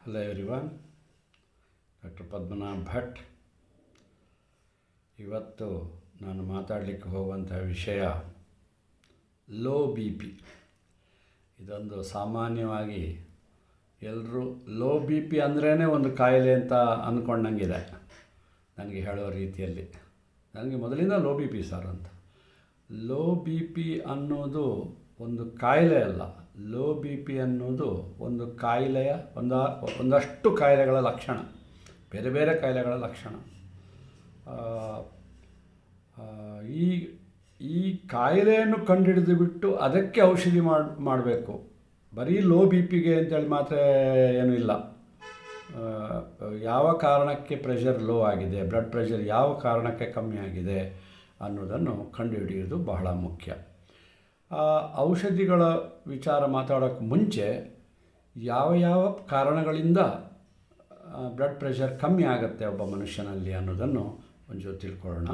Hello everyone, doctor Padmanabh Bhat. ಇವತ್ತು ನಾನು ಮಾತಾಡಲಿಕ್ಕೆ ಹೋಗುವಂಥ ವಿಷಯ ಲೋ ಬಿ ಪಿ. ಇದೊಂದು ಸಾಮಾನ್ಯವಾಗಿ ಎಲ್ಲರೂ ಲೋ ಬಿ ಪಿ ಅಂದ್ರೇ ಒಂದು ಕಾಯಿಲೆ ಅಂತ ಅಂದ್ಕೊಂಡಂಗಿದೆ ನನಗೆ ಹೇಳೋ ರೀತಿಯಲ್ಲಿ. ನನಗೆ ಮೊದಲಿಂದ ಲೋ ಬಿ ಪಿ ಸರ್ ಅಂತ. ಲೋ ಬಿ ಪಿ ಅನ್ನೋದು ಒಂದು ಕಾಯಿಲೆ ಅಲ್ಲ. ಲೋ ಬಿ ಪಿ ಅನ್ನೋದು ಒಂದು ಕಾಯಿಲೆಯ ಒಂದಷ್ಟು ಕಾಯಿಲೆಗಳ ಲಕ್ಷಣ, ಬೇರೆ ಬೇರೆ ಕಾಯಿಲೆಗಳ ಲಕ್ಷಣ. ಈ ಕಾಯಿಲೆಯನ್ನು ಕಂಡುಹಿಡಿದು ಬಿಟ್ಟು ಅದಕ್ಕೆ ಔಷಧಿ ಮಾಡಬೇಕು. ಬರೀ ಲೋ ಬಿ ಪಿಗೆ ಅಂತೇಳಿ ಮಾತ್ರ ಏನೂ ಇಲ್ಲ. ಯಾವ ಕಾರಣಕ್ಕೆ ಪ್ರೆಷರ್ ಲೋ ಆಗಿದೆ, ಬ್ಲಡ್ ಪ್ರೆಷರ್ ಯಾವ ಕಾರಣಕ್ಕೆ ಕಮ್ಮಿ ಆಗಿದೆ ಅನ್ನೋದನ್ನು ಕಂಡುಹಿಡಿಯೋದು ಬಹಳ ಮುಖ್ಯ. ಔಷಧಿಗಳ ವಿಚಾರ ಮಾತಾಡೋಕ್ಕೆ ಮುಂಚೆ ಯಾವ ಕಾರಣಗಳಿಂದ ಬ್ಲಡ್ ಪ್ರೆಷರ್ ಕಮ್ಮಿ ಆಗುತ್ತೆ ಒಬ್ಬ ಮನುಷ್ಯನಲ್ಲಿ ಅನ್ನೋದನ್ನು ಒಂಚೂರು ತಿಳ್ಕೊಳ್ಳೋಣ.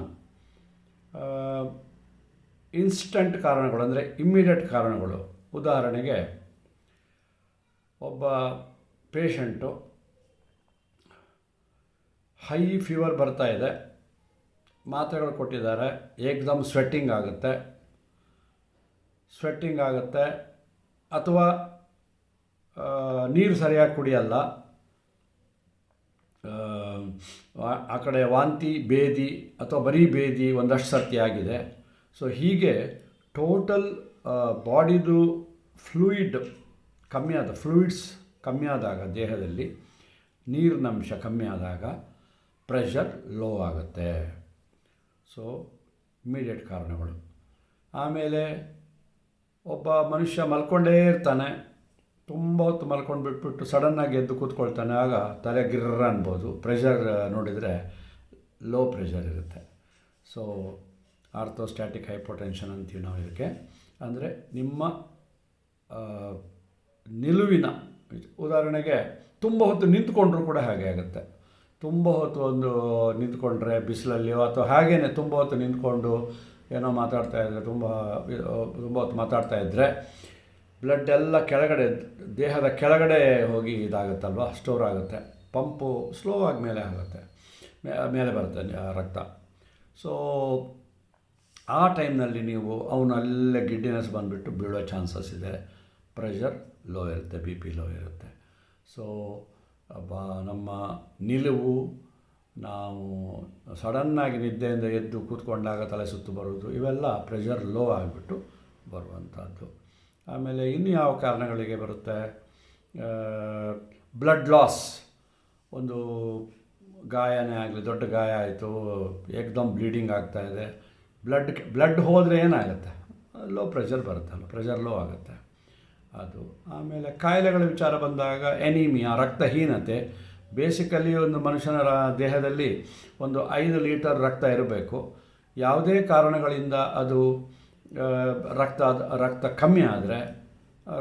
ಇನ್ಸ್ಟಂಟ್ ಕಾರಣಗಳು ಅಂದರೆ ಇಮ್ಮಿಡಿಯೇಟ್ ಕಾರಣಗಳು. ಉದಾಹರಣೆಗೆ, ಒಬ್ಬ ಪೇಷಂಟು ಹೈ ಫೀವರ್ ಬರ್ತಾ ಇದೆ, ಮಾತ್ರೆಗಳು ಕೊಟ್ಟಿದ್ದಾರೆ, ಏಕ್ದಮ್ ಸ್ವೆಟ್ಟಿಂಗ್ ಆಗುತ್ತೆ, ಅಥವಾ ನೀರು ಸರಿಯಾಗಿ ಕುಡಿಯಲ್ಲ, ಆ ಕಡೆ ವಾಂತಿ ಭೇದಿ ಅಥವಾ ಬರೀ ಭೇದಿ ಒಂದಷ್ಟು ಸರ್ತಿ ಆಗಿದೆ. ಸೊ ಹೀಗೆ ಟೋಟಲ್ ಬಾಡಿದು ಫ್ಲೂಯಿಡ್ಸ್ ಕಮ್ಮಿ ಆದಾಗ, ದೇಹದಲ್ಲಿ ನೀರಿನಂಶ ಕಮ್ಮಿ ಆದಾಗ ಪ್ರೆಷರ್ ಲೋ ಆಗುತ್ತೆ. ಸೊ ಇಮ್ಮಿಡಿಯೇಟ್ ಕಾರಣಗಳು. ಆಮೇಲೆ ಒಬ್ಬ ಮನುಷ್ಯ ಮಲ್ಕೊಂಡೇ ಇರ್ತಾನೆ, ತುಂಬ ಹೊತ್ತು ಮಲ್ಕೊಂಡು ಬಿಟ್ಬಿಟ್ಟು ಸಡನ್ನಾಗಿ ಎದ್ದು ಕೂತ್ಕೊಳ್ತಾನೆ, ಆಗ ತಲೆ ಗಿರ್ರ ಅನ್ಬೋದು. ಪ್ರೆಷರ್ ನೋಡಿದರೆ ಲೋ ಪ್ರೆಷರ್ ಇರುತ್ತೆ. ಸೊ ಆರ್ಥೋಸ್ಟ್ಯಾಟಿಕ್ ಹೈಪೋಟೆನ್ಷನ್ ಅಂತೀವಿ ನಾವು ಇದಕ್ಕೆ. ಅಂದರೆ ನಿಮ್ಮ ನಿಲುವಿನ, ಉದಾಹರಣೆಗೆ ತುಂಬ ಹೊತ್ತು ನಿಂತ್ಕೊಂಡ್ರೂ ಕೂಡ ಹಾಗೆ ಆಗುತ್ತೆ. ತುಂಬ ಹೊತ್ತು ನಿಂತ್ಕೊಂಡ್ರೆ ಬಿಸಿಲಲ್ಲಿಯೋ ಅಥವಾ ಹಾಗೇ ತುಂಬ ಹೊತ್ತು ನಿಂತ್ಕೊಂಡು ಏನೋ ಮಾತಾಡ್ತಾಯಿದ್ರೆ, ತುಂಬ ಹೊತ್ತು ಮಾತಾಡ್ತಾಯಿದ್ರೆ ಬ್ಲಡ್ ಎಲ್ಲ ಕೆಳಗಡೆ, ದೇಹದ ಕೆಳಗಡೆ ಹೋಗಿ ಇದಾಗುತ್ತಲ್ವ, ಸ್ಟೋರ್ ಆಗುತ್ತೆ. ಪಂಪು ಸ್ಲೋ ಆಗಿ ಮೇಲೆ ಬರುತ್ತೆ ರಕ್ತ. ಸೊ ಆ ಟೈಮ್ನಲ್ಲಿ ನೀವು ಅವನಲ್ಲೇ ಗಿಡ್ಡಿನೆಸ್ ಬಂದುಬಿಟ್ಟು ಬೀಳೋ ಚಾನ್ಸಸ್ ಇದೆ. ಪ್ರೆಷರ್ ಲೋ ಇರುತ್ತೆ, ಬಿ ಪಿ ಲೋ ಇರುತ್ತೆ. ಸೊ ನಮ್ಮ ನಿಲುವು, ನಾವು ಸಡನ್ನಾಗಿ ನಿದ್ದೆಯಿಂದ ಎದ್ದು ಕೂತ್ಕೊಂಡಾಗ ತಲೆ ಸುತ್ತು ಬರುವುದು, ಇವೆಲ್ಲ ಪ್ರೆಷರ್ ಲೋ ಆಗಿಬಿಟ್ಟು ಬರುವಂಥದ್ದು. ಆಮೇಲೆ ಇನ್ನು ಯಾವ ಕಾರಣಗಳಿಗೆ ಬರುತ್ತೆ? Blood loss. ಒಂದು ಗಾಯನೇ ಆಗಲಿ, ದೊಡ್ಡ ಗಾಯ ಆಯಿತು, ಏಕ್ದಮ್ ಬ್ಲೀಡಿಂಗ್ ಆಗ್ತಾಯಿದೆ, ಬ್ಲಡ್ ಹೋದರೆ ಏನಾಗುತ್ತೆ? ಲೋ ಪ್ರೆಷರ್ ಬರುತ್ತಲ್ಲ, ಪ್ರೆಷರ್ ಲೋ ಆಗುತ್ತೆ ಅದು. ಆಮೇಲೆ ಕಾಯಿಲೆಗಳ ವಿಚಾರ ಬಂದಾಗ ಎನೀಮಿಯಾ, ರಕ್ತಹೀನತೆ. ಬೇಸಿಕಲಿ ಒಂದು ಮನುಷ್ಯನ ದೇಹದಲ್ಲಿ 5 ಲೀಟರ್ ರಕ್ತ ಇರಬೇಕು. ಯಾವುದೇ ಕಾರಣಗಳಿಂದ ಅದು ರಕ್ತ ಕಮ್ಮಿ ಆದರೆ,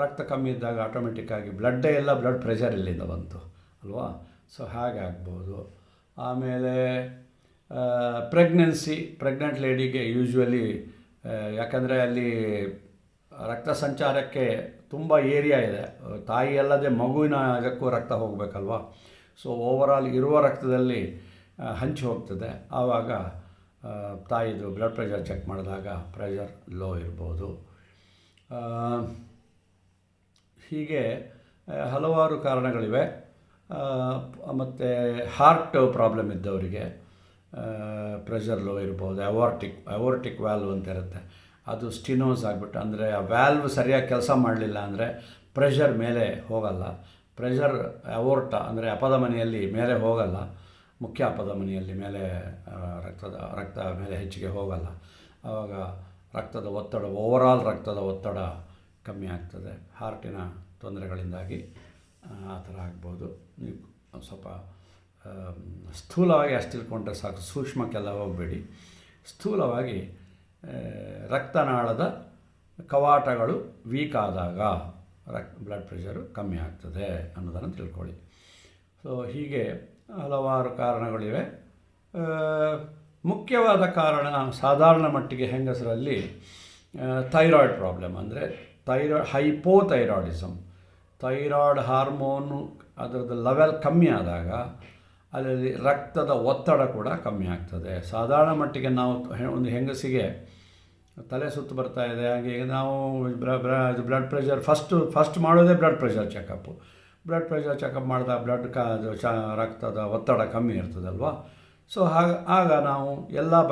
ರಕ್ತ ಕಮ್ಮಿ ಇದ್ದಾಗ ಆಟೋಮೆಟಿಕ್ಕಾಗಿ ಬ್ಲಡ್ ಪ್ರೆಷರ್ ಇಲ್ಲಿಂದ ಬಂತು ಅಲ್ವಾ? ಸೊ ಹಾಗೆ ಆಗ್ಬೋದು. ಆಮೇಲೆ ಪ್ರೆಗ್ನೆಂಟ್ ಲೇಡಿಗೆ ಯೂಶ್ವಲಿ, ಯಾಕಂದರೆ ಅಲ್ಲಿ ರಕ್ತ ಸಂಚಾರಕ್ಕೆ ತುಂಬ ಏರಿಯಾ ಇದೆ. ತಾಯಿ ಅಲ್ಲದೆ ಮಗುವಿನ ಇದಕ್ಕೂ ರಕ್ತ ಹೋಗಬೇಕಲ್ವ? ಸೊ ಓವರಾಲ್ ಇರುವ ರಕ್ತದಲ್ಲಿ ಹಂಚಿ ಹೋಗ್ತದೆ. ಆವಾಗ ತಾಯಿದು ಬ್ಲಡ್ ಪ್ರೆಷರ್ ಚೆಕ್ ಮಾಡಿದಾಗ ಪ್ರೆಷರ್ ಲೋ ಇರ್ಬೋದು. ಹೀಗೆ ಹಲವಾರು ಕಾರಣಗಳಿವೆ. ಮತ್ತು ಹಾರ್ಟ್ ಪ್ರಾಬ್ಲಮ್ ಇದ್ದವರಿಗೆ ಪ್ರೆಷರ್ ಲೋ ಇರ್ಬೋದು. ಅವಾರ್ಟಿಕ್ ವ್ಯಾಲ್ವ್ ಅಂತ ಇರುತ್ತೆ, ಅದು ಸ್ಟಿನೋಸ್ ಆಗಿಬಿಟ್ಟು, ಅಂದರೆ ಆ ವ್ಯಾಲ್ವ್ ಸರಿಯಾಗಿ ಕೆಲಸ ಮಾಡಲಿಲ್ಲ ಅಂದರೆ ಪ್ರೆಷರ್ ಮೇಲೆ ಹೋಗಲ್ಲ. ಪ್ರೆಷರ್ ಅವಾರ್ಟ ಅಂದರೆ ಅಪಧಮನಿಯಲ್ಲಿ ಮೇಲೆ ಹೋಗಲ್ಲ, ಮುಖ್ಯ ಅಪಧಮನಿಯಲ್ಲಿ ಮೇಲೆ ರಕ್ತ ಮೇಲೆ ಹೆಚ್ಚಿಗೆ ಹೋಗಲ್ಲ. ಆವಾಗ ಓವರಾಲ್ ರಕ್ತದ ಒತ್ತಡ ಕಮ್ಮಿ ಆಗ್ತದೆ. ಹಾರ್ಟಿನ ತೊಂದರೆಗಳಿಂದಾಗಿ ಆ ಥರ ಆಗ್ಬೋದು. ನೀವು ಸ್ವಲ್ಪ ಸ್ಥೂಲವಾಗಿ ಅಷ್ಟು ತಿಳ್ಕೊಂಡ್ರೆ ಸಾಕು, ಸೂಕ್ಷ್ಮಕ್ಕೆಲ್ಲ ಹೋಗಬೇಡಿ. ಸ್ಥೂಲವಾಗಿ ರಕ್ತನಾಳದ ಕವಾಟಗಳು ವೀಕ್ ಆದಾಗ ಬ್ಲಡ್ ಪ್ರೆಷರು ಕಮ್ಮಿ ಆಗ್ತದೆ ಅನ್ನೋದನ್ನು ತಿಳ್ಕೊಳ್ಳಿ. ಸೊ ಹೀಗೆ ಹಲವಾರು ಕಾರಣಗಳಿವೆ. ಮುಖ್ಯವಾದ ಕಾರಣ ಸಾಧಾರಣ ಮಟ್ಟಿಗೆ ಹೆಂಗಸರಲ್ಲಿ ಥೈರಾಯ್ಡ್ ಪ್ರಾಬ್ಲಮ್, ಅಂದರೆ ಹೈಪೋಥೈರಾಯ್ಡಿಸಮ್. ಥೈರಾಯ್ಡ್ ಹಾರ್ಮೋನು ಅದರದ್ದು ಲೆವೆಲ್ ಕಮ್ಮಿ ಆದಾಗ ಅದರಲ್ಲಿ ರಕ್ತದ ಒತ್ತಡ ಕೂಡ ಕಮ್ಮಿ ಆಗ್ತದೆ. ಸಾಧಾರಣ ಮಟ್ಟಿಗೆ ನಾವು ಒಂದು ಹೆಂಗಸಿಗೆ ತಲೆ ಸುತ್ತು ಬರ್ತಾ ಇದೆ, ಹಾಗೆ ನಾವು ಬ್ಲಡ್ ಪ್ರೆಷರ್ ಫಸ್ಟ್ ಮಾಡೋದೇ blood pressure checkup. Blood pressure checkup ಮಾಡಿದಾಗ ರಕ್ತದ ಒತ್ತಡ ಕಮ್ಮಿ ಇರ್ತದಲ್ವ. ಸೊ ಆಗ ನಾವು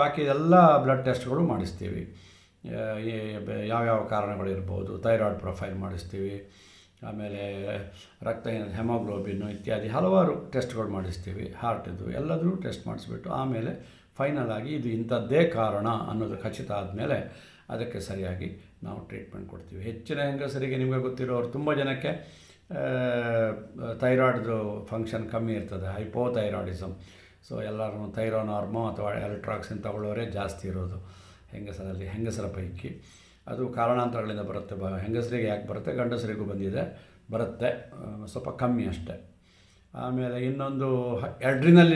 ಬಾಕಿ ಎಲ್ಲ ಬ್ಲಡ್ ಟೆಸ್ಟ್ಗಳು ಮಾಡಿಸ್ತೀವಿ. ಯಾವ್ಯಾವ ಕಾರಣಗಳಿರ್ಬೋದು, ಥೈರಾಯ್ಡ್ ಪ್ರೊಫೈಲ್ ಮಾಡಿಸ್ತೀವಿ, ಆಮೇಲೆ ರಕ್ತಹೀನತೆ, ಹೆಮೋಗ್ಲೋಬಿನ್ನು ಇತ್ಯಾದಿ ಹಲವಾರು ಟೆಸ್ಟ್ಗಳು ಮಾಡಿಸ್ತೀವಿ. ಹಾರ್ಟಿದ್ದು ಎಲ್ಲದೂ ಟೆಸ್ಟ್ ಮಾಡಿಸ್ಬಿಟ್ಟು ಆಮೇಲೆ ಫೈನಲ್ ಆಗಿ ಇದು ಇಂಥದ್ದೇ ಕಾರಣ ಅನ್ನೋದು ಖಚಿತ ಆದಮೇಲೆ ಅದಕ್ಕೆ ಸರಿಯಾಗಿ ನಾವು ಟ್ರೀಟ್ಮೆಂಟ್ ಕೊಡ್ತೀವಿ. ಹೆಚ್ಚಿನ ಹೆಂಗಸರಿಗೆ ನಿಮಗೆ ಗೊತ್ತಿರೋರು ತುಂಬ ಜನಕ್ಕೆ ಥೈರಾಯ್ಡ್ದು ಫಂಕ್ಷನ್ ಕಮ್ಮಿ ಇರ್ತದೆ, ಹೈಪೋಥೈರಾಯ್ಡಿಸಮ್. ಸೊ ಎಲ್ಲರೂ ಥೈರೋನಾರ್ಮೋ ಅಥವಾ ಎಲೆಕ್ಟ್ರಾಕ್ಸಿನ್ ತಗೊಳ್ಳೋರೇ ಜಾಸ್ತಿ ಇರೋದು ಹೆಂಗಸರ ಪೈಕಿ. ಅದು ಕಾರಣಾಂತರಗಳಿಂದ ಬರುತ್ತೆ. ಹೆಂಗಸರಿಗೆ ಯಾಕೆ ಬರುತ್ತೆ, ಗಂಡಸರಿಗೂ ಬರುತ್ತೆ, ಸ್ವಲ್ಪ ಕಮ್ಮಿ ಅಷ್ಟೇ. ಆಮೇಲೆ ಇನ್ನೊಂದು ಎಡ್ರಿನಲ್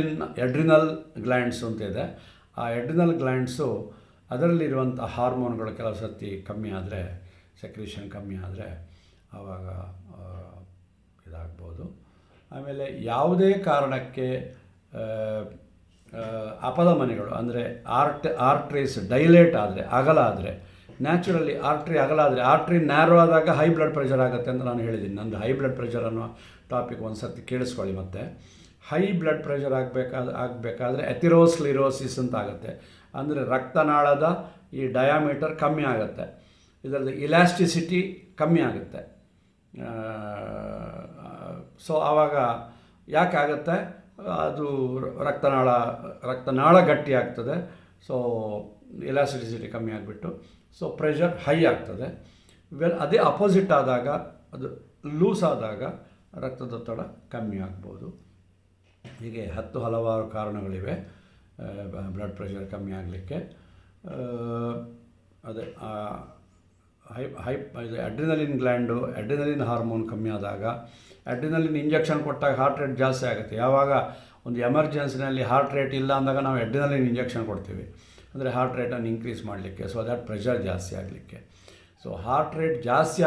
ಗ್ಲ್ಯಾಂಡ್ಸು ಅಂತ ಇದೆ. ಆ ಎಡ್ರಿನಲ್ ಗ್ಲ್ಯಾಂಡ್ಸು ಅದರಲ್ಲಿರುವಂಥ ಹಾರ್ಮೋನ್ಗಳು ಕೆಲವು ಸರ್ತಿ ಕಮ್ಮಿ ಆದರೆ, ಸೆಕ್ರೀಷನ್ ಕಮ್ಮಿ ಆದರೆ ಆವಾಗ ಇದಾಗ್ಬೋದು. ಆಮೇಲೆ ಯಾವುದೇ ಕಾರಣಕ್ಕೆ ಅಪಧಮನಿಗಳು ಅಂದರೆ ಆರ್ಟ್ರೀಸ್ ಡೈಲೇಟ್ ಆದರೆ, ಅಗಲ ಆದರೆ, ನ್ಯಾಚುರಲಿ ಆರ್ಟ್ರಿ ಅಗಲ ಆದರೆ, ಆರ್ಟ್ರಿ ನ್ಯಾರೋ ಆದಾಗ ಹೈ ಬ್ಲಡ್ ಪ್ರೆಷರ್ ಆಗುತ್ತೆ ಅಂತ ನಾನು ಹೇಳಿದ್ದೀನಿ. ನಂದು ಹೈ ಬ್ಲಡ್ ಪ್ರೆಷರ್ ಅನ್ನೋ ಟಾಪಿಕ್ ಒಂದು ಸರ್ತಿ ಕೇಳಿಸ್ಕೊಳ್ಳಿ. ಮತ್ತು ಹೈ ಬ್ಲಡ್ ಪ್ರೆಷರ್ ಆಗಬೇಕಾದ್ರೆ ಎಥಿರೋಸ್ಕ್ಲಿರೋಸಿಸ್ ಅಂತ ಆಗುತ್ತೆ. ಅಂದರೆ ರಕ್ತನಾಳದ ಈ ಡಯಾಮೀಟರ್ ಕಮ್ಮಿ ಆಗುತ್ತೆ, ಇದರದ್ದು ಇಲಾಸ್ಟಿಸಿಟಿ ಕಮ್ಮಿ ಆಗುತ್ತೆ. ಸೊ ಆವಾಗ ಯಾಕೆ ಆಗುತ್ತೆ, ಅದು ರಕ್ತನಾಳ ಗಟ್ಟಿ ಆಗ್ತದೆ. ಸೊ ಎಲಾಸ್ಟಿಸಿಟಿ ಕಮ್ಮಿ ಆಗಿಬಿಟ್ಟು ಸೊ ಪ್ರೆಷರ್ ಹೈ ಆಗ್ತದೆ. ಅದೇ ಅಪೋಸಿಟ್ ಆದಾಗ, ಅದು ಲೂಸ್ ಆದಾಗ ರಕ್ತದೊತ್ತಡ ಕಮ್ಮಿ ಆಗ್ಬೋದು. ಹೀಗೆ ಹಲವಾರು ಕಾರಣಗಳಿವೆ ಬ್ಲಡ್ ಪ್ರೆಷರ್ ಕಮ್ಮಿ ಆಗಲಿಕ್ಕೆ. ಅದೇ ಅಡ್ರಿನಲಿನ್ ಗ್ಲ್ಯಾಂಡು, ಅಡ್ರಿನಲಿನ್ ಹಾರ್ಮೋನ್ ಕಮ್ಮಿ ಆದಾಗ, ಅಡ್ರಿನಲಿನ್ ಇಂಜೆಕ್ಷನ್ ಕೊಟ್ಟಾಗ ಹಾರ್ಟ್ ರೇಟ್ ಜಾಸ್ತಿ ಆಗುತ್ತೆ. ಯಾವಾಗ ಒಂದು ಎಮರ್ಜೆನ್ಸಿನಲ್ಲಿ ಹಾರ್ಟ್ ರೇಟ್ ಇಲ್ಲ ಅಂದಾಗ ನಾವು ಅಡ್ರಿನಲಿನ್ ಇಂಜೆಕ್ಷನ್ ಕೊಡ್ತೀವಿ, ಅಂದರೆ ಹಾರ್ಟ್ ರೇಟನ್ನು ಇನ್ಕ್ರೀಸ್ ಮಾಡಲಿಕ್ಕೆ, ಸೊ ದಟ್ ಪ್ರೆಷರ್ ಜಾಸ್ತಿ ಆಗಲಿಕ್ಕೆ. ಸೊ ಹಾರ್ಟ್ ರೇಟ್ ಜಾಸ್ತಿ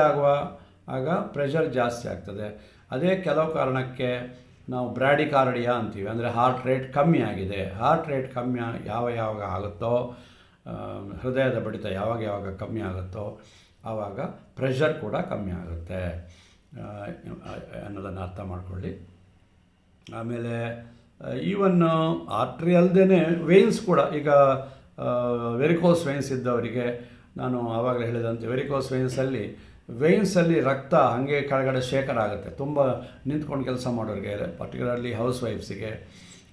ಆಗ ಪ್ರೆಷರ್ ಜಾಸ್ತಿ ಆಗ್ತದೆ. ಅದೇ ಕೆಲವು ಕಾರಣಕ್ಕೆ ನಾವು ಬ್ರ್ಯಾಡಿಕಾರ್ಡಿಯಾ ಅಂತೀವಿ, ಅಂದರೆ ಹಾರ್ಟ್ ರೇಟ್ ಕಮ್ಮಿ ಆಗಿದೆ. ಹಾರ್ಟ್ ರೇಟ್ ಕಮ್ಮಿ ಯಾವಾಗ ಆಗುತ್ತೋ, ಹೃದಯದ ಬಡಿತ ಯಾವಾಗ ಕಮ್ಮಿ ಆಗುತ್ತೋ ಆವಾಗ ಪ್ರೆಷರ್ ಕೂಡ ಕಮ್ಮಿ ಆಗುತ್ತೆ ಅನ್ನೋದನ್ನು ಅರ್ಥ ಮಾಡ್ಕೊಳ್ಳಿ. ಆಮೇಲೆ ಈವನ್ ಆರ್ಟ್ರಿ ಅಲ್ಲದೇ ವೇನ್ಸ್ ಕೂಡ, ಈಗ ವೆರಿಕೋಸ್ ವೇನ್ಸ್ ಇದ್ದವರಿಗೆ ನಾನು ಆವಾಗಲೇ ಹೇಳಿದಂತೆ ವೆರಿಕೋಸ್ ವೇನ್ಸಲ್ಲಿ ರಕ್ತ ಹಾಗೆ ಕೆಳಗಡೆ ಶೇಖರ ಆಗುತ್ತೆ. ತುಂಬ ನಿಂತ್ಕೊಂಡು ಕೆಲಸ ಮಾಡೋರಿಗೆ, ಪರ್ಟಿಕ್ಯುಲರ್ಲಿ ಹೌಸ್ ವೈಫ್ಸಿಗೆ,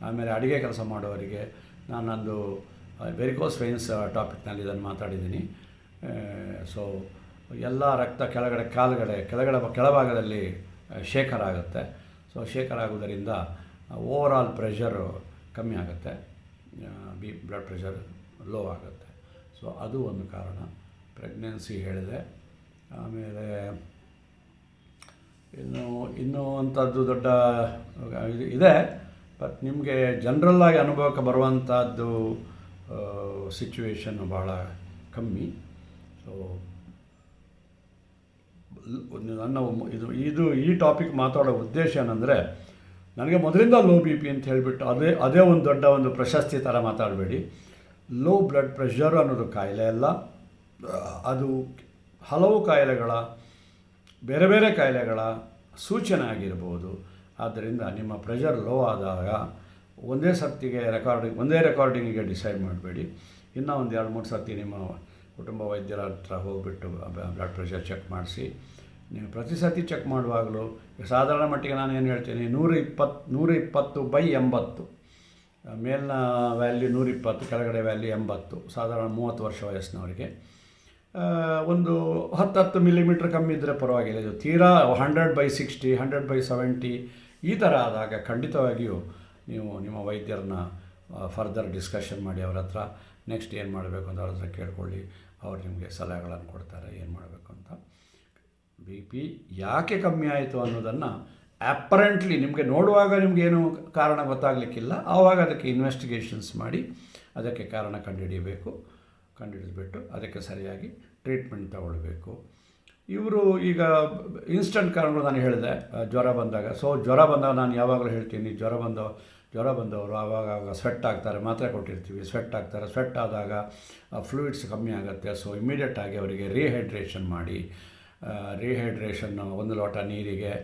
ಆಮೇಲೆ ಅಡುಗೆ ಕೆಲಸ ಮಾಡೋರಿಗೆ ನಾನೊಂದು ವೆರಿಕೋಸ್ ವೇನ್ಸ್ ಟಾಪಿಕ್ನಲ್ಲಿ ಇದನ್ನು ಮಾತಾಡಿದ್ದೀನಿ. ಸೊ ಎಲ್ಲ ರಕ್ತ ಕೆಳಭಾಗದಲ್ಲಿ ಶೇಖರ ಆಗುತ್ತೆ. ಸೊ ಶೇಖರ ಆಗೋದರಿಂದ ಓವರಾಲ್ ಪ್ರೆಷರು ಕಮ್ಮಿ ಆಗುತ್ತೆ, ಬ್ಲಡ್ ಪ್ರೆಷರ್ ಲೋ ಆಗುತ್ತೆ. ಸೊ ಅದು ಒಂದು ಕಾರಣ. ಪ್ರೆಗ್ನೆನ್ಸಿ ಹೇಳಿದೆ. ಆಮೇಲೆ ಇನ್ನೂ ಅಂಥದ್ದು ದೊಡ್ಡ ಇದೆ, ಬಟ್ ನಿಮಗೆ ಜನರಲ್ಲಾಗಿ ಅನುಭವಕ್ಕೆ ಬರುವಂಥದ್ದು ಸಿಚುವೇಶನ್ನು ಭಾಳ ಕಮ್ಮಿ. ಸೊ ಈ ಟಾಪಿಕ್ ಮಾತಾಡೋ ಉದ್ದೇಶ ಏನಂದರೆ, ನನಗೆ ಮೊದಲಿಂದ ಲೋ ಬಿ ಪಿ ಅಂತ ಹೇಳಿಬಿಟ್ಟು ಅದೇ ಒಂದು ದೊಡ್ಡ ಒಂದು ಪ್ರಶಸ್ತಿ ಥರ ಮಾತಾಡಬೇಡಿ. ಲೋ ಬ್ಲಡ್ ಪ್ರೆಷರ್ ಅನ್ನೋದು ಕಾಯಿಲೆ ಅಲ್ಲ, ಅದು ಹಲವು ಕಾಯಿಲೆಗಳ, ಬೇರೆ ಬೇರೆ ಕಾಯಿಲೆಗಳ ಸೂಚನೆ ಆಗಿರ್ಬೋದು. ಆದ್ದರಿಂದ ನಿಮ್ಮ ಪ್ರೆಷರ್ ಲೋ ಆದಾಗ ಒಂದೇ ರೆಕಾರ್ಡಿಂಗಿಗೆ ಡಿಸೈಡ್ ಮಾಡಬೇಡಿ. ಇನ್ನೂ ಒಂದು 2-3 ಸರ್ತಿ ನಿಮ್ಮ ಕುಟುಂಬ ವೈದ್ಯರ ಹತ್ರ ಹೋಗಿಬಿಟ್ಟು ಬ್ಲಡ್ ಪ್ರೆಷರ್ ಚೆಕ್ ಮಾಡಿಸಿ. ನೀವು ಪ್ರತಿ ಸರ್ತಿ ಚೆಕ್ ಮಾಡುವಾಗಲೂ ಸಾಧಾರಣ ಮಟ್ಟಿಗೆ ನಾನು ಏನು ಹೇಳ್ತೀನಿ, 120/80, ಮೇಲಿನ ವ್ಯಾಲ್ಯೂ 120, ಕೆಳಗಡೆ ವ್ಯಾಲ್ಯೂ 80, ಸಾಧಾರಣ 30 ವರ್ಷ ವಯಸ್ಸಿನವರಿಗೆ. ಒಂದು 10 ಮಿಲಿಮೀಟ್ರ್ ಕಮ್ಮಿ ಇದ್ದರೆ ಪರವಾಗಿಲ್ಲ. ಇದು ತೀರಾ 100/60, 100/70 ಈ ಥರ ಆದಾಗ ಖಂಡಿತವಾಗಿಯೂ ನೀವು ನಿಮ್ಮ ವೈದ್ಯರನ್ನ ಫರ್ದರ್ ಡಿಸ್ಕಷನ್ ಮಾಡಿ, ಅವ್ರ ಹತ್ರ ನೆಕ್ಸ್ಟ್ ಏನು ಮಾಡಬೇಕು ಅಂತ ಅವ್ರ ಹತ್ರ ಕೇಳ್ಕೊಳ್ಳಿ. ಅವ್ರು ನಿಮಗೆ ಸಲಹೆಗಳನ್ನು ಕೊಡ್ತಾರೆ ಏನು ಮಾಡಬೇಕು ಅಂತ. ಬಿ ಪಿ ಯಾಕೆ ಕಮ್ಮಿ ಆಯಿತು ಅನ್ನೋದನ್ನು ಅಪರೆಂಟ್ಲಿ ನಿಮಗೆ ನೋಡುವಾಗ ನಿಮಗೇನು ಕಾರಣ ಗೊತ್ತಾಗಲಿಕ್ಕಿಲ್ಲ, ಆವಾಗ ಅದಕ್ಕೆ ಇನ್ವೆಸ್ಟಿಗೇಷನ್ಸ್ ಮಾಡಿ ಅದಕ್ಕೆ ಕಾರಣ ಕಂಡುಹಿಡಿಯಬೇಕು. ಕಂಡುಹಿಡಿದ್ಬಿಟ್ಟು ಅದಕ್ಕೆ ಸರಿಯಾಗಿ ಟ್ರೀಟ್ಮೆಂಟ್ ತಗೊಳ್ಬೇಕು. ಇವರು ಈಗ ಇನ್ಸ್ಟಂಟ್ ಕಾರಣಗಳು ನಾನು ಹೇಳಿದೆ, ಜ್ವರ ಬಂದಾಗ. ಸೊ ಜ್ವರ ಬಂದಾಗ ನಾನು ಯಾವಾಗಲೂ ಹೇಳ್ತೀನಿ, ಜ್ವರ ಬಂದವರು ಆವಾಗ ಸ್ವೆಟ್ ಆಗ್ತಾರೆ, ಮಾತ್ರೆ ಕೊಟ್ಟಿರ್ತೀವಿ, ಸ್ವೆಟ್ ಆಗ್ತಾರೆ. ಸ್ವೆಟ್ ಆದಾಗ ಫ್ಲೂಯಿಡ್ಸ್ ಕಮ್ಮಿ ಆಗುತ್ತೆ. ಸೊ ಇಮಿಡಿಯೇಟಾಗಿ ಅವರಿಗೆ ರೀಹೈಡ್ರೇಷನ್ ಮಾಡಿ, ರೀಹೈಡ್ರೇಷನ್ನು 1 ಲೋಟ ನೀರಿಗೆ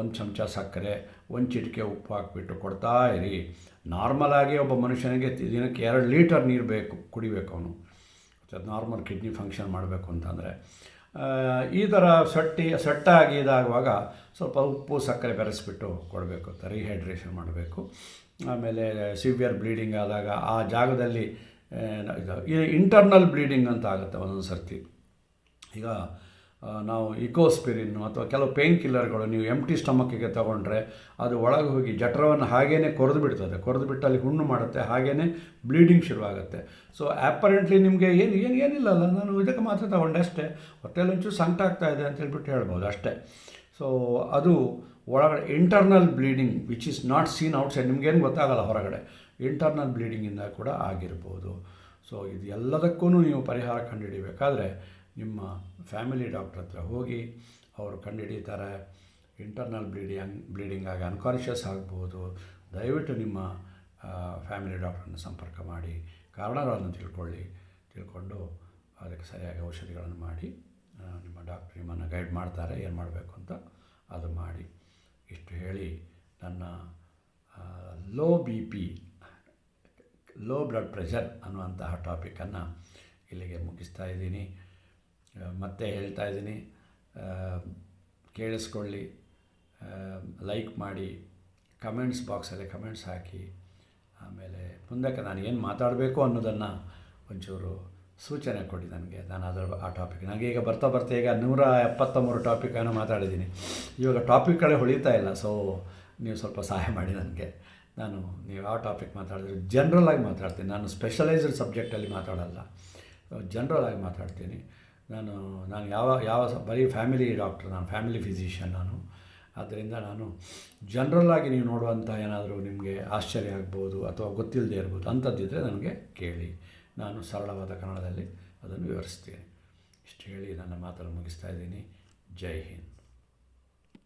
1 ಚಮಚ ಸಕ್ಕರೆ, 1 ಚಿಟಿಕೆ ಉಪ್ಪು ಹಾಕಿಬಿಟ್ಟು ಕೊಡ್ತಾ ಇರಿ. ನಾರ್ಮಲಾಗಿ ಒಬ್ಬ ಮನುಷ್ಯನಿಗೆ ದಿನಕ್ಕೆ 2 ಲೀಟರ್ ನೀರು ಕುಡಿಬೇಕು ಅವನು, ನಾರ್ಮಲ್ ಕಿಡ್ನಿ ಫಂಕ್ಷನ್ ಮಾಡಬೇಕು ಅಂತಂದರೆ. ಈ ಥರ ಸೆಟ್ಟಾಗಿ ಇದಾಗುವಾಗ ಸ್ವಲ್ಪ ಉಪ್ಪು ಸಕ್ಕರೆ ಬೆರೆಸ್ಬಿಟ್ಟು ಕೊಡಬೇಕು ಅಂತ, ರೀಹೈಡ್ರೇಷನ್ ಮಾಡಬೇಕು. ಆಮೇಲೆ ಸಿವಿಯರ್ ಬ್ಲೀಡಿಂಗ್ ಆದಾಗ ಆ ಜಾಗದಲ್ಲಿ ಇದು ಇಂಟರ್ನಲ್ ಬ್ಲೀಡಿಂಗ್ ಅಂತ ಆಗುತ್ತೆ ಒಂದೊಂದು ಸರ್ತಿ. ಈಗ ನಾವು ಇಕೋಸ್ಪಿರಿನ್ನು ಅಥವಾ ಕೆಲವು ಪೇಯ್ನ್ ಕಿಲ್ಲರ್ಗಳು ನೀವು ಎಂಟಿ ಸ್ಟಮಕ್ಕಿಗೆ ತೊಗೊಂಡ್ರೆ ಅದು ಒಳಗೆ ಹೋಗಿ ಜಠರವನ್ನು ಹಾಗೇ ಕೊರೆದು ಬಿಟ್ಟು ಅಲ್ಲಿ ಹುಣ್ಣು ಮಾಡುತ್ತೆ, ಹಾಗೇ ಬ್ಲೀಡಿಂಗ್ ಶುರುವಾಗುತ್ತೆ. ಸೊ ಆ್ಯಪರೆಂಟ್ಲಿ ನಿಮಗೆ ಏನಿಲ್ಲಲ್ಲ, ನಾನು ಇದಕ್ಕೆ ಮಾತ್ರ ತೊಗೊಂಡೆ ಅಷ್ಟೇ, ಹೊಟ್ಟೆಯಲ್ಲಿ ಒಂಚೂರು ಸಂಕಟ ಆಗ್ತಾಯಿದೆ ಅಂತ ಹೇಳ್ಬಿಟ್ಟು ಹೇಳ್ಬೋದು ಅಷ್ಟೇ. ಸೊ ಅದು ಒಳಗಡೆ internal bleeding which is not seen outside, ನಿಮಗೇನು ಗೊತ್ತಾಗಲ್ಲ ಹೊರಗಡೆ, ಇಂಟರ್ನಲ್ ಬ್ಲೀಡಿಂಗಿಂದ ಕೂಡ ಆಗಿರ್ಬೋದು. ಸೊ ಇದು ಎಲ್ಲದಕ್ಕೂ ನೀವು ಪರಿಹಾರ ಕಂಡುಹಿಡಿಬೇಕಾದ್ರೆ ನಿಮ್ಮ ಫ್ಯಾಮಿಲಿ ಡಾಕ್ಟ್ರ್ ಹತ್ರ ಹೋಗಿ ಅವರು ಕಂಡುಹಿಡಿತಾರೆ. ಇಂಟರ್ನಲ್ ಬ್ಲೀಡಿಂಗ್ ಆಗಿ ಅನ್ಕಾನ್ಷಿಯಸ್ ಆಗ್ಬೋದು. ದಯವಿಟ್ಟು ನಿಮ್ಮ ಫ್ಯಾಮಿಲಿ ಡಾಕ್ಟ್ರನ್ನು ಸಂಪರ್ಕ ಮಾಡಿ ಕಾರಣಗಳನ್ನು ತಿಳ್ಕೊಂಡು ಅದಕ್ಕೆ ಸರಿಯಾಗಿ ಔಷಧಿಗಳನ್ನು ಮಾಡಿ ನಿಮ್ಮ ಡಾಕ್ಟ್ರ್ ನಿಮ್ಮನ್ನು ಗೈಡ್ ಮಾಡ್ತಾರೆ ಏನು ಮಾಡಬೇಕು ಅಂತ, ಅದು ಮಾಡಿ. ಇಷ್ಟು ಹೇಳಿ ನನ್ನ low BP, low blood pressure ಅನ್ನುವಂತಹ ಟಾಪಿಕನ್ನು ಇಲ್ಲಿಗೆ ಮುಗಿಸ್ತಾ ಇದ್ದೀನಿ. ಮತ್ತೆ ಹೇಳ್ತಾ ಇದ್ದೀನಿ, ಕೇಳಿಸ್ಕೊಳ್ಳಿ, ಲೈಕ್ ಮಾಡಿ, ಕಮೆಂಟ್ಸ್ ಬಾಕ್ಸಲ್ಲಿ ಕಮೆಂಟ್ಸ್ ಹಾಕಿ. ಆಮೇಲೆ ಮುಂದಕ್ಕೆ ನಾನು ಏನು ಮಾತಾಡಬೇಕು ಅನ್ನೋದನ್ನು ಒಂಚೂರು ಸೂಚನೆ ಕೊಡಿ ನನಗೆ. ನಾನು ಆ ಟಾಪಿಕ್ ನನಗೆ ಈಗ ಬರ್ತಾ ಈಗ 173 ಟಾಪಿಕನ್ನು ಮಾತಾಡಿದ್ದೀನಿ. ಇವಾಗ ಟಾಪಿಕ್ಗಳೇ ಹೊಳಿತಾ ಇಲ್ಲ. ಸೊ ನೀವು ಸ್ವಲ್ಪ ಸಹಾಯ ಮಾಡಿ ನನಗೆ. ನೀವು ಯಾವ ಟಾಪಿಕ್ ಮಾತಾಡಿದ್ರೆ ಜನ್ರಲಾಗಿ ಮಾತಾಡ್ತೀನಿ, ನಾನು ಸ್ಪೆಷಲೈಸ್ಡ್ ಸಬ್ಜೆಕ್ಟಲ್ಲಿ ಮಾತಾಡಲ್ಲ, ಜನ್ರಲಾಗಿ ಮಾತಾಡ್ತೀನಿ. ನಾನು ಯಾವ ಬರೀ ಫ್ಯಾಮಿಲಿ ಡಾಕ್ಟ್ರ್, ನಾನು ಫ್ಯಾಮಿಲಿ ಫಿಸಿಷಿಯನ್ ನಾನು. ಆದ್ದರಿಂದ ನಾನು ಜನ್ರಲ್ಲಾಗಿ ನೀವು ನೋಡುವಂಥ ಏನಾದರೂ ನಿಮಗೆ ಆಶ್ಚರ್ಯ ಆಗ್ಬೋದು ಅಥವಾ ಗೊತ್ತಿಲ್ಲದೆ ಇರ್ಬೋದು ಅಂಥದ್ದಿದ್ದರೆ ನನಗೆ ಕೇಳಿ, ನಾನು ಸರಳವಾದ ಕನ್ನಡದಲ್ಲಿ ಅದನ್ನು ವಿವರಿಸ್ತೀನಿ. ಇಷ್ಟು ಹೇಳಿ ನನ್ನ ಮಾತನ್ನು ಮುಗಿಸ್ತಾ ಇದ್ದೀನಿ. ಜೈ ಹಿಂದ್.